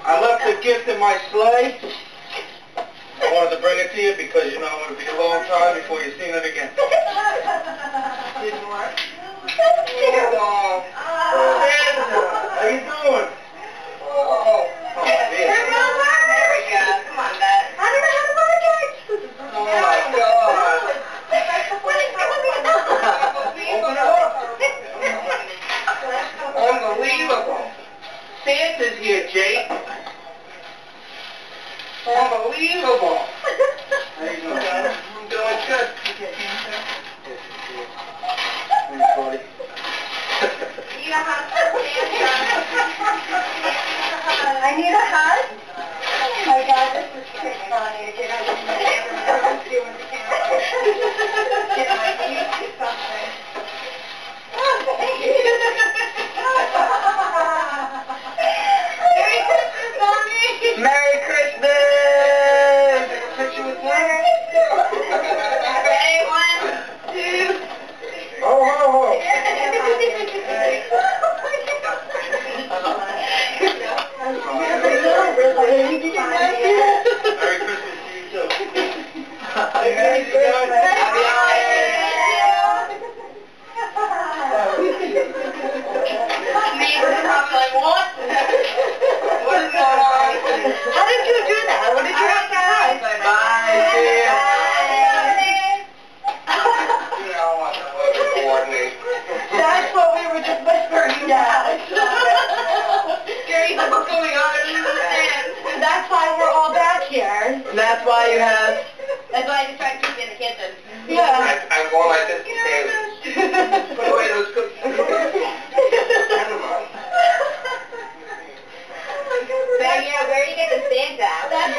I left a gift in my sleigh. I wanted to bring it to you because you know it'll be a long time before you've seen it again. Didn't work. Oh, Santa, how you doing? Oh, There we go. Come on, Dad. I don't know how to work it. Oh my God. Open it up. Unbelievable. Santa's here, Jake. Unbelievable. How you doing, Dad? I'm doing good. Thanks, buddy. You got hug for Santa. I need a hug? Oh my God, this is pretty funny. Did I just let everyone see with the camera? Did I do something? Oh, thank you. Merry Christmas, Mommy. Merry Christmas! Take a picture with Santa? Ready? 1, 2. Ho, ho, ho. Merry Christmas to you too. Merry Christmas. Happy holidays. Neighbors are probably like, what? What is going on? How did you do that? What did you have to do? Bye, see ya. Bye. You know what, that wasn't coordinate. That's what we were just whispering about. Gary's like, what's going on? I don't understand. That's why we're all back here. That's why you have... That's why I just tried to keep you in the kitchen. Yeah. I'm going like this to save. Put away those cookies. Yeah, where do you get the Santa? That's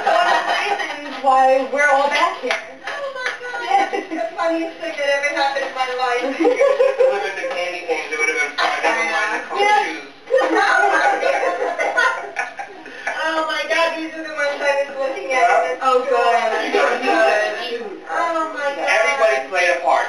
one of the reasons why we're all back here. Oh my God. Yeah, it's the funniest thing that ever happened in my life. If you delivered the candy canes, it would have been fine. Never mind the cool shoes. Oh my God, these are the ones I was looking at. Oh, good. You got it. Oh my God. Everybody played a part.